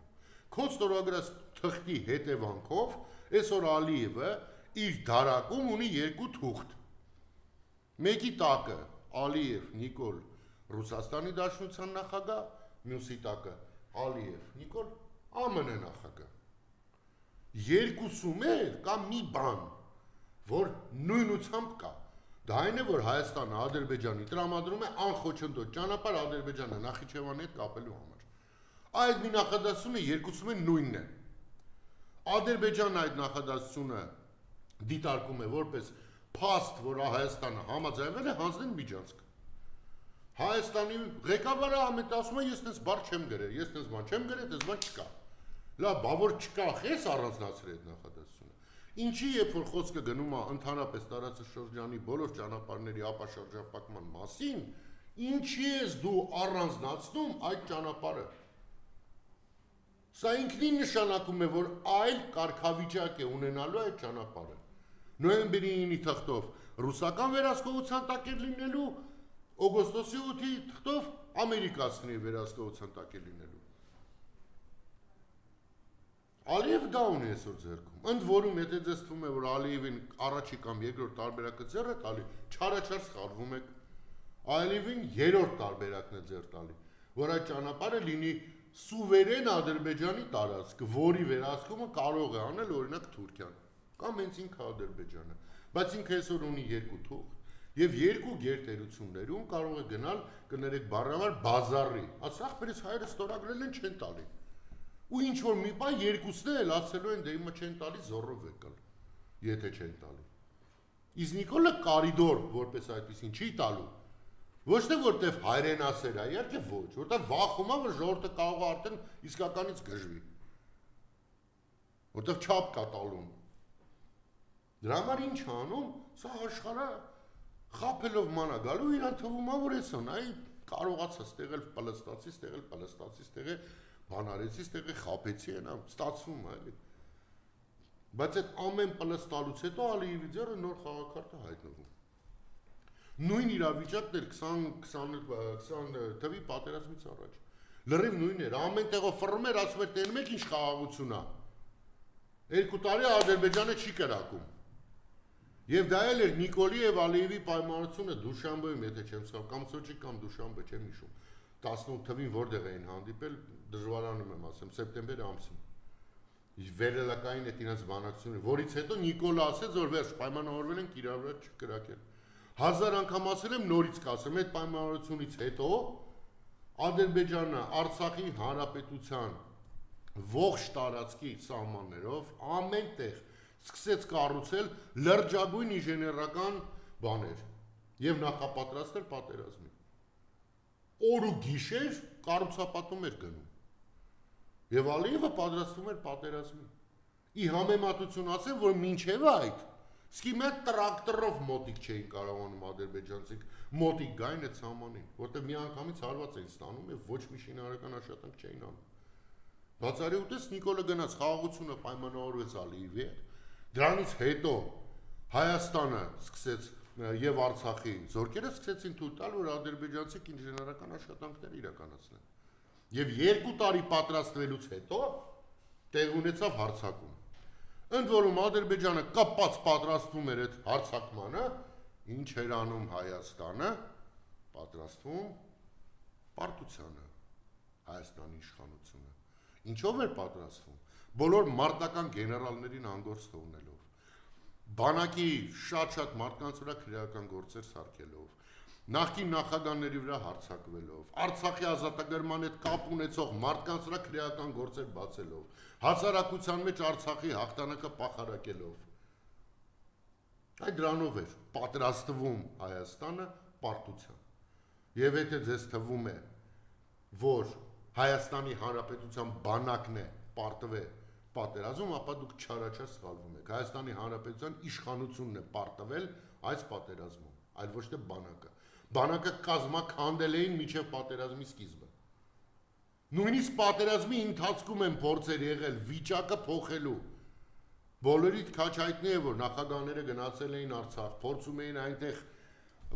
Քո ստորագրած թղթի հետևանքով այսօր Ալիևը իր դարակում ունի 2 թուղթ։ Մեկի տակը Ալիև Նիկոլ Ռուսաստանի Դաշնության նախագահ, մյուսի տակը Ալիև Նիկոլ ԱՄՆ նախագահ։ Երկուսում էլ կա մի բան, որ նույնությամբ կա։ Դա այն է, որ Հայաստանը Ադրբեջանի տրամադրում է անխոչնդոտ ճանապարհ Ադրբեջանը Նախիջևանի հետ կապելու համար։ Այդ մի նախադասությունը երկուսում են նույնն է։ Ադրբեջանը այդ նախադասությունը դիտարկում է որպես փաստ, որ Հայաստանը համաձայնվել է հանձնել միջանցք։ Հայաստանի ղեկավարը ամեն ասում է ես տես բառ չեմ գրել, ես տես բան չեմ գրել, տես բան չկա։ Լավ, բա որ չկա, խես առանձնացրել այդ նախադասությունը։ Ինչի երբ որ խոսքը գնում է ընդհանրապես տարածաշրջանի բոլոր ճանապարհների ապաշրջապակման մասին, ինչի ես դու առանձնացնում այդ ճանապարհը։ Սա ինքնին նշանակում է, որ այլ կարգավիճակ է ունենալու այդ ճանապարհը։ Նոյեմբերի 9-ի թղթով ռուսական վերահսկողության տակ է լինելու, օգոստոսի 8-ի թղթով ամերիկացիների վերահսկողության տակ է լինելու։ Ալիև դա ունի այսօր ձեռքում։ Ընդ որում, եթե ձեզ թվում է, որ Ալիևին առաջի կամ երկրորդ տարբերակը ձեռ է տալի, չարաչար սխալվում եք։ Ալիևին երրորդ տարբերակն է ձեռ տալի, որ այդ ճանապարհը լինի սուվերեն Ադրբեջանի տարածք, որի վերահսկումը կարող է անել օրինակ Թուրքիան կամ հենց ինքը Ադրբեջանը, բայց ինքը այսօր ունի 2 թուղթ եւ 2 գերտերություններում կարող է գնալ, կներեք բառամար բազարի։ Ասա ախպերս հայրը ստորագրել են չեն տալի։ Ու ինչ որ մի բան երկուսն էլ ասելու են դե հիմա չեն տալի զորով եկալ, եթե չեն տալի։ Իսկ Նիկոլը կարիդոր որպես այդպեսին չի տալու։ Ոչ թե որտեվ հայրենասեր է, իհարկե ոչ, որտեվ վախում է, որ ժողովուրդը կարող է արդեն իսկականից գժվի։ Որտեվ չափ կա տալում։ Դրա համար ինչ անում, սա աշխարհը խափելով մանա գալու, իրան թվում է, որ էսն, այ կարողացա ստեղել պլստացի, ստեղել պլստացի, ստեղել բանարեցի, ստեղել խափեցի, այնա ստացվում է, էլի։ Բայց այդ ամեն պլստալուց հետո Ալիևի ձեռը նոր խաղաքարտը հայտնվում։ Նույն իրավիճակն էր 20 թվի պատերազմից առաջ։ Լրիվ նույնն էր, ամեն տեղով ֆռում էր, ասում էր տենում եք ինչ խաղաղություն է։ 2 տարի Ադրբեջանը չի կրակում։ Եվ դա էլ էր Նիկոլի եւ Ալիևի պայմանությունը Դուշանբեում, եթե չեմ սխալ, կամ Սոչի կամ Դուշանբե, չեմ հիշում։ 18 թվին որտեղ էին հանդիպել, դժվարանում եմ ասեմ, սեպտեմբեր ամսին։ Վերելակային այդ իրենց բանակցությունը, որից հետո Նիկոլը ասեց, որ վերջ պայմանավորվել ենք իրար վրա չկրակել։ 1000 անգամ ասել եմ, նորից կասեմ, այդ պայմանավորությունից հետո Ադրբեջանը Արցախի հանրապետության ողջ տարածքի սահմաններով ամեն տեղ սկսեց կառուցել լրջագույն ինժեներական բաներ եւ նախապատրաստել պատերազմի։ Օր ու գիշեր կառուցապատում էր գնում։ Եվ Ալիևը պատրաստվում էր պատերազմի։ Ի համեմատություն ասեմ, որ մինչև այդ սկի մեկ տրակտորով մոտիկ չէին կարողանում ադրբեջանցիք մոտիկ գային այդ սահմանին, որտեղ միանգամից հարված էին ստանում եւ ոչ մի շինարարական աշխատանք չէին անում։ Բացառի ուտես Նիկոլը գնաց խաղաղությունը պայմանավորվեց Ալիևի հետ։ Դրանից հետո Հայաստանը սկսեց եւ Արցախի զորքերը սկսեցին թույլ տալ, որ ադրբեջանցիք ինժեներական աշխատանքներ իրականացնեն։ Եվ 2 տարի պատրաստվելուց հետո տեղ ունեցավ հարձակում։ Ընդ որում Ադրբեջանը կապած պատրաստվում էր այդ հարձակմանը, ինչ էր անում Հայաստանը, պատրաստվում պարտությանը, Հայաստանի իշխանությունը։ Ինչով էր պատրաստվում։ Բոլոր մարտական գեներալներին անգործ թողնելով, բանակի շատ մարդկանց վրա քրեական գործեր սարքելով, նախկին նախագահների վրա հարձակվելով, Արցախի ազատագրման հետ կապ ունեցող մարդկանց վրա քրեական գործեր բացելով, հասարակության մեջ Արցախի հաղթանակը պախարակելով։ Այդ դրանով էր պատրաստվում Հայաստանը պարտության։ Եվ եթե ձեզ թվում է, որ Հայաստանի Հանրապետության բանակն է պարտվել պատերազմում, ապա դուք չարաչար սխալվում եք։ Հայաստանի Հանրապետության իշխանությունն է պարտվել այս պատերազմում, այլ ոչ թե բանակը։ Բանակը կազմաքանդել էին մինչև պատերազմի սկիզբը։ Նույնիսկ պատերազմի ընթացքում են փորձեր եղել վիճակը փոխելու։ Բոլորիդ քաչ հայտնի է, որ նախագահները գնացել էին Արցախ, փորձում էին այնտեղ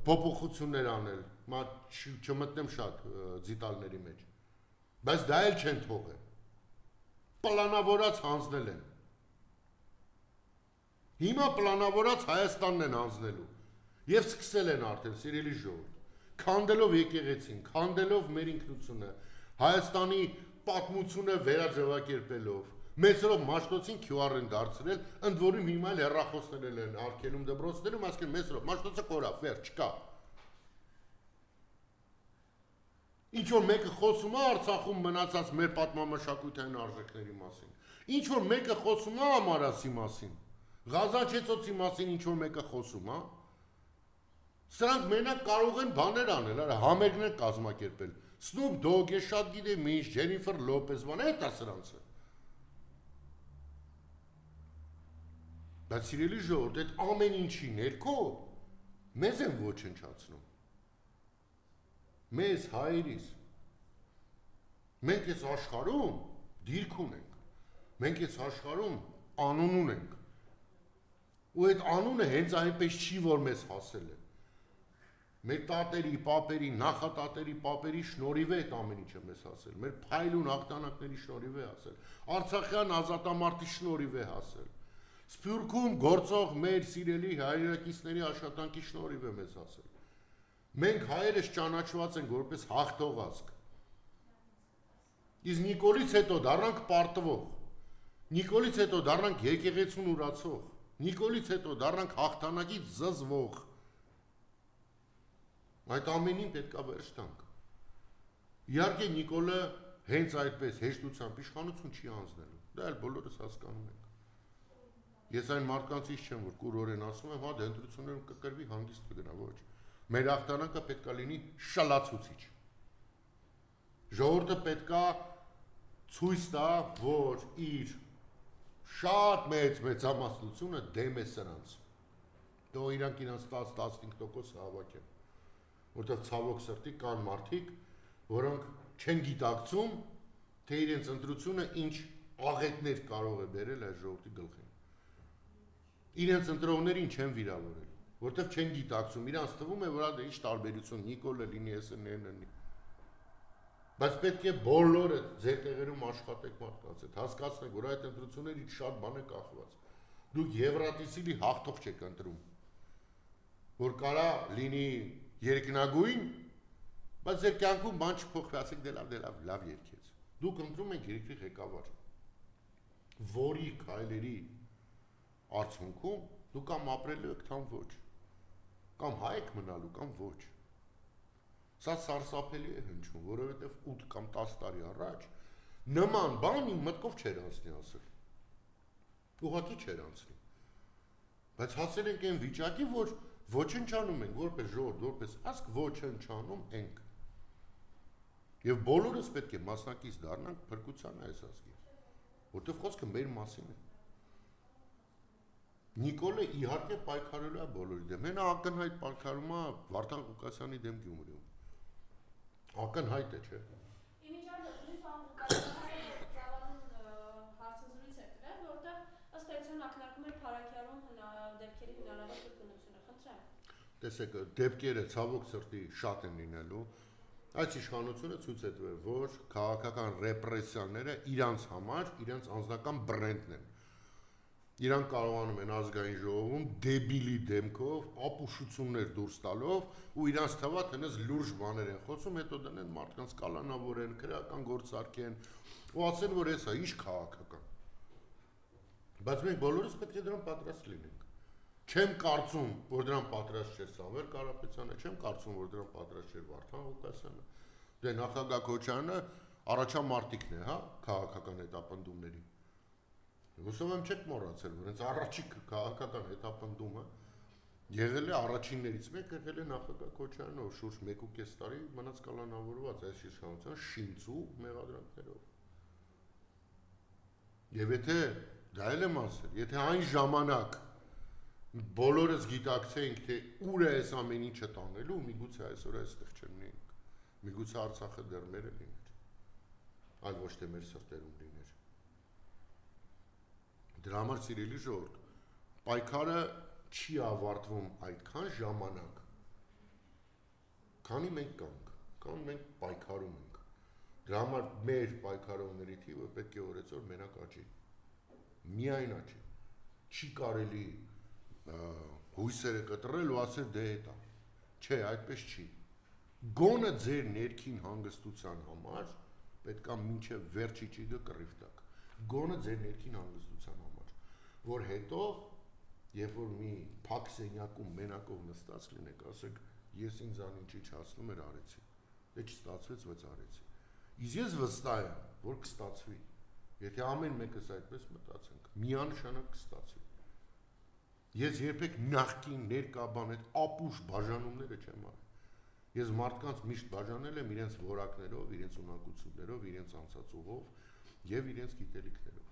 փոփոխություններ անել, չմտնեմ շատ դետալների մեջ։ Բայց դա էլ չեն թողել։ Պլանավորած հանձնել են։ Հիմա պլանավորած Հայաստանն են հանձնելու։ Եվ սկսել են արդեն, սիրելի ժողովուրդ, քանդելով եկեղեցին, քանդելով մեր ինքնությունը, Հայաստանի պատմությունը վերաձևակերպելով, մեծրով Մաշտոցին QR են դարձրել, ընդ որում հիմա էլ հեռախոսներ են արգելում դպրոցներում, ասում մեծրով Մաշտոցը կորավ, վերջ, չկա։ Ինչ որ մեկը խոսում է Արցախում մնացած մեր պատմամշակութային արժեքների մասին։ Ինչ որ մեկը խոսում է Ամարասի մասին, Ղազանչեցոցի մասին ինչ որ մեկը խոսում է։ Սրանք մենակ կարող են բաներ անել, արա համերգներ կազմակերպել։ Snoop Dogg, ես շատ գիտեմ ինչ, Ջենիֆեր Լոպեզ, բան է դա սրանցը։ Բայց սիրելի ժողովուրդ, այդ ամեն ինչի ներքո մեզ են ոչնչացնում։ Մեզ հայերիս։ Մենք այս աշխարհում դիրք ունենք։ Մենք այս աշխարհում անուն ունենք։ Ու այդ անունը հենց այնպես չի, որ մեզ հասել է։ Մեր տատերի, պապերի, նախատատերի, պապերի շնորհիվ է այդ ամեն ինչը մեզ հասել։ Մեր փայլուն հաղթանակների շնորհիվ է հասել։ Արցախյան ազատամարտի շնորհիվ է հասել։ Սփյուռքում գործող մեր սիրելի հայրենակիցների աշխատանքի շնորհիվ է մեզ հասել։ Մենք հայերս ճանաչված ենք որպես հաղթողազգ։ Իսկ Նիկոլից հետո դառնանք պարտվող։ Նիկոլից հետո դառնանք եկեղեցուն ուրացող։ Նիկոլից հետո դառնանք հաղթանակից զզվող։ Այդ ամենին պետք է վերջ տանք։ Իհարկե Նիկոլը հենց այդպես հեշտությամբ իշխանություն չի անձնելու։ Դա էլ բոլորս հասկանում ենք։ Ես այն մարդկանցից չեմ, որ կուրորեն ասում եմ, հա դե ընտրություններում կկրվի հանգիստ կգնա, ոչ։ Մեր հաղթանակը պետքա լինի շլացուցիչ։ Ժողովուրդը պետքա ցույց տա, որ իր շատ մեծամասնությունը դեմ է սրանց։ Դու իրանք իրանց 10-15% հավաքեն։ Որտեղ ցավոք սրտի կան մարդիկ, որոնք չեն գիտակցում, թե իրենց ընտրությունը ինչ աղետներ կարող է բերել այս ժողովրդի գլխին։ Իրենց ընտրողներին չեն վիրավորել, որտեղ չեն գիտակցում, իրանց թվում է, որ դա ինչ տարբերություն Նիկոլը լինի, SNN-ը լինի։ Բայց պետք է բոլորը ձեր տեղերում աշխատեք մարդկանց հետ, հասկացնեք, որ այդ ընտրություններից շատ բան է կախված։ Դուք Եվրատիսիլի հաղթող չեք ընտրում, որ կարա լինի երկնագույն Բայց ձեր կյանքում բան չփոխվի, ասեք լավ երկեց։ Դուք ընտրում եք երկրի ղեկավար, որի քայլերի արդյունքում դուք կամ ապրելու եք, կամ ոչ, կամ հայ եք մնալու, կամ ոչ։ Սա սարսափելի է հնչում, որովհետև 8 կամ 10 տարի առաջ նման բան իմ մտքով չէր անցնի ասել։ Ուղղակի չէր անցնի։ Բայց հասել ենք այն վիճակի, որ ոչնչանում ենք, որպես ժողովուրդ, որպես ազգ ոչնչանում ենք։ Եվ բոլորս պետք է մասնակից դառնանք փրկության այս ազգի, որտեղ խոսքը մեր մասին է։ Նիկոլը իհարկե պայքարելու է բոլորի դեմ, հենա ակնհայտ պայքարում է Վարդան Ղուկասյանի դեմ Գյումրիում։ Ակնհայտ է, չէ։ Իմիջիայլը նույն բան Ղուկասյանը հարցազրույց է տվել, որտեղ ըստ էության ակնարկում էր Փարաքյարում դեպքերի հնարավոր կրկնությունը, խնդրեմ։ Տեսեք, դեպքերը ցավոք սրտի շատ են լինելու։ Այս իշխանությունը ցույց է տվել, որ քաղաքական ռեպրեսիաները իրանց համար, իրանց անձնական բրենդն են։ Իրանք կարողանում են ազգային ժողովում դեբիլի դեմքով, ապուշություններ դուրս տալով ու իրանց թվա տնես լուրջ բաներ են խոսում, հետո դնեն մարդկանց կալանավորեն, քրեական գործարքեն ու ասեն, որ էսա ինչ քաղաքական։ Բայց մենք բոլորս պետք է դրան պատրաստ լինենք։ Չեմ կարծում, որ դրան պատրաստ չէր Սամվել Կարապետյանը, չեմ կարծում, որ դրան պատրաստ չէր Վարդան Ղուկասյանը։ Դե նախագահ Քոչարյանը առաջամարտիկն է, հա, քաղաքական հետապնդումների։ Հուսով եմ չեք մոռացել, որ հենց առաջին քաղաքական հետապնդումը եղել է առաջիններից մեկը, եղել է նախագահ Քոչարյանը, որ շուրջ 1.5 տարի մնաց կալանավորված այս իշխանության շինծու մեղադրանքներով։ Եվ եթե դա էլ եմ ասել, եթե այն ժամանակ բոլորս գիտակցեինք, թե ուր է այս ամեն ինչը տանելու, միգուցե այսօր այստեղ չլինենք, միգուցե Արցախը դեռ մերը լիներ, այլ ոչ թե մեր սրտերում լիներ։ Դրա համար սիրելի ժողովուրդ, պայքարը չի ավարտվում այդքան ժամանակ, քանի մենք կանք, կամ մենք պայքարում ենք։ Դրա համար մեր պայքարողների թիվը պետք է օրեցօր մենակ աճի, միայն աճի, չի կարելի հույսերը կտրել ու ասել դե հետա, չէ, այդպես չի։ Գոնը ձեր ներքին հանգստության համար պետքա մինչև վերջի ճիգը կռիվ տաք, գոնը ձեր ներքին հանգստության համար, որ հետո, երբ որ մի փակ սենյակում մենակով նստած լինեք, ասեք, ես ինձան ինչի չհասնում էր արեցի, դե չստացվեց, բայց արեցի։ Իսկ ես վստահ եմ, որ կստացվի, եթե ամեն մեկս այդպես մտածենք, միանշանակ կստացվի։ Ես երբեք նախկին ներկա բան այդ ապուշ բաժանումները չեմ արել։ Ես մարդկանց միշտ բաժանել եմ իրենց որակներով, իրենց ունակություններով, իրենց անցած ուղով եւ իրենց գիտելիքներով։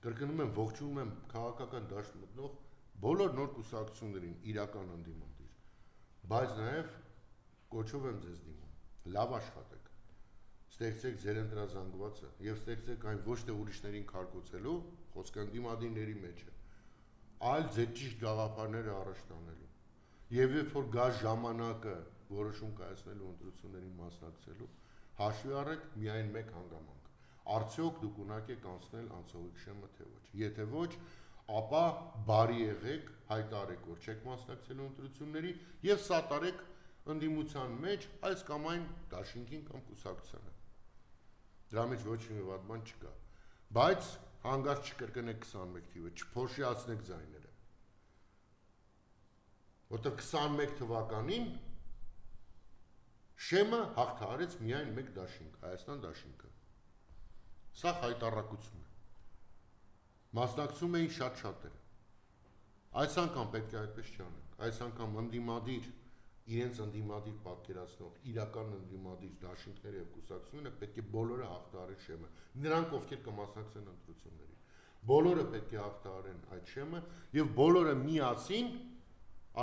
Կրկնում եմ, ողջունում եմ քաղաքական դաշտ մտնող բոլոր նոր կուսակցություններին իրական ընդդիմադիր, բայց նաեւ կոչով եմ ձեզ դիմում, լավ աշխատեք, ստեղծեք ձեր ընտրազանգվածը եւ ստեղծեք այն ոչ թե ուրիշներին քարկոծելու, խոսքը ընդդիմադիրների մեջ է, այլ ձեր ճիշտ գաղափարները առաջ տանելու։ Եվ երբ որ գա ժամանակը որոշում կայացնելու ընտրություններին մասնակցելու, հաշվի առեք միայն մեկ հանգամանք։ Արդյոք դուք ունակ եք անցնել անցողիկ շեմը թե ոչ։ Եթե ոչ, ապա բարի եղեք, հայտարեք, որ չեք մասնակցելու ընտրությունների եւ սատարեք ընդդիմության մեջ այս կամ այն դաշինքին կամ կուսակցությանը։ Դրա մեջ ոչ մի վատ բան չկա։ Բայց հանգարց չկրկնեք 21 թիվը, չփոշիացնեք ձայները։ Որտեղ 21 թվականին շեմը հաղթահարեց միայն մեկ դաշինք, Հայաստան դաշինքը։ Սա հայտարարություն է։ Մասնակցում էին շատ շատերը։ Այս անգամ պետք է այդպես չանենք։ Այս անգամ ընդդիմադիր, իրենց ընդդիմադիր պատկերացնող, իրական ընդդիմադիր դաշինքները եւ կուսակցությունները պետք է բոլորը հաղթահարեն շեմը։ Նրանք, ովքեր կմասնակցեն ընտրություններին, բոլորը պետք է հաղթահարեն այդ շեմը եւ բոլորը միասին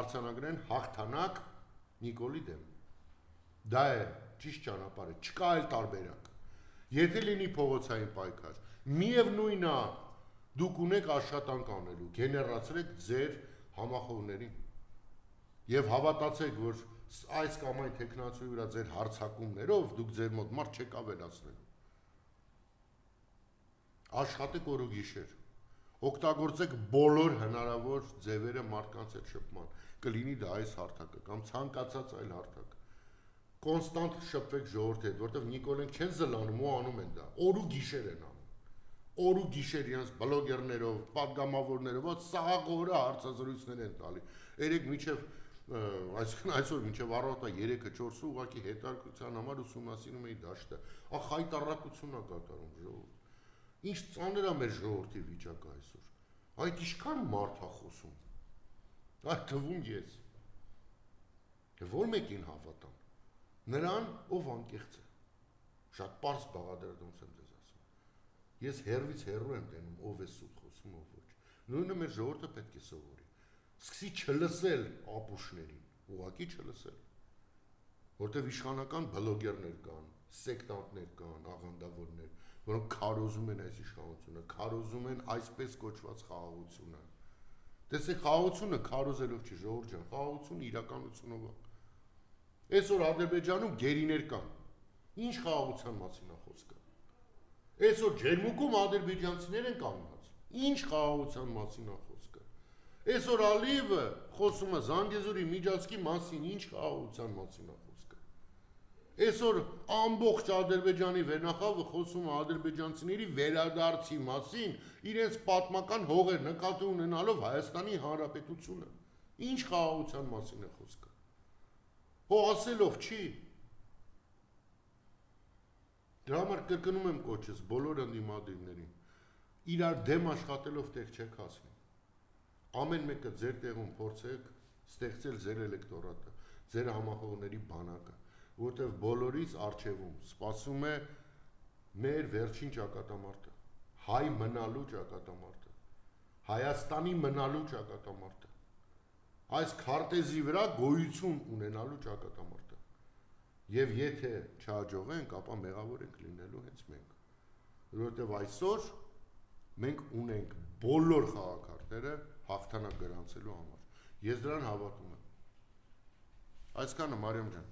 արձանագրեն հաղթանակ Նիկոլի դեմ։ Դա է ճիշտ ճանապարհը, չկա այլ տարբերակ։ Եթե լինի փողոցային պայքար, միևնույնն է, դուք ունեք աշխատանք անելու, գեներացրեք ձեր համախոհներին եւ հավատացեք, որ այս կամ այն տեխնացուի վրա ձեր հարցակումներով դուք ձեր մոտ մարդ չեք ավելացնելու։ Աշխատեք օր ու գիշեր, օգտագործեք բոլոր հնարավոր ձևերը մարդկանց հետ շփման, կլինի դա այս հարթակը կամ ցանկացած այլ հարթակ։ կոնստանտ շփվեք ժողովրդի հետ, որտեվ Նիկոլենք չեն զլանում ու անում են դա։ Օր ու գիշեր են անում։ Օր ու գիշեր իրենց բլոգերներով, պատգամավորներով, ո՞ց սաղաղորը հարցազրույցներ են տալի։ Երեք մինչև այսօր մինչև առավոտը 3-ը 4-ը ուղղակի հետարկության համար ուսումնասիրում էի դաշտը։ Ախ հայտարարություն է կատարում ժողովուրդ։ Ինչ ծանր է մեր ժողովրդի վիճակը այսօր։ Այդ ինչքան մարդ է խոսում։ Այդ թվում ես։ Որ մեկին հավատամ։ Նրան, ով անկեղծ է։ Շատ պարզ բաղադրատոմս եմ ձեզ ասում։ Ես հերվից հեռու եմ տենում, ով է սուտ խոսում, ով ոչ։ Նույնը մեր ժողովուրդը պետք է սովորի։ Սկսի չլսել ապուշներին, ուղղակի չլսել։ Որտեվ իշխանական բլոգերներ կան, սեկտանտներ կան, աղանդավորներ, որոնք քարոզում են այս իշխանությունը, քարոզում են այսպես կոչված խաղաղությունը։ Տեսեք, խաղաղությունը քարոզելով չի, ժողովուրդ ջան, խաղաղությունը իրականությունով է։ Այսօր Ադրբեջանում գերիներ կան։ Ինչ խաղաղության մասին է խոսքը։ Այսօր ջերմուկում ադրբեջանցիներ են կանգնած։ Ինչ խաղաղության մասին է խոսքը։ Այսօր Ալիևը խոսում է Զանգեզուրի միջանցքի մասին, ինչ խաղաղության մասին է խոսքը։ Այսօր ամբողջ Ադրբեջանի վերնախավը խոսում է ադրբեջանցիների վերադարձի մասին, իրենց պատմական հողեր նկատի ունենալով Հայաստանի Հանրապետությունը։ Ինչ խաղաղության մասին է խոսքը։ Հո ասելով չի։ Դրա համար կրկնում եմ կոչս բոլոր ընդդիմադիրներին, իրար դեմ աշխատելով տեղ չեք հասնի։ Ամեն մեկը ձեր տեղում փորձեք ստեղծել ձեր էլեկտորատը, ձեր համախոհների բանակը, որտեղ բոլորից առջևում սպասում է մեր վերջին ճակատամարտը, հայ մնալու ճակատամարտը, Հայաստանի մնալու ճակատամարտը, այս քարտեզի վրա գոյություն ունենալու ճակատամարտը։ Եվ եթե չհաջողենք, ապա մեղավոր ենք լինելու հենց մենք։ Որովհետև այսօր մենք ունենք բոլոր խաղաքարտերը հաղթանակ գրանցելու համար։ Ես դրան հավատում եմ։ Այսքանը Մարիամ ջան։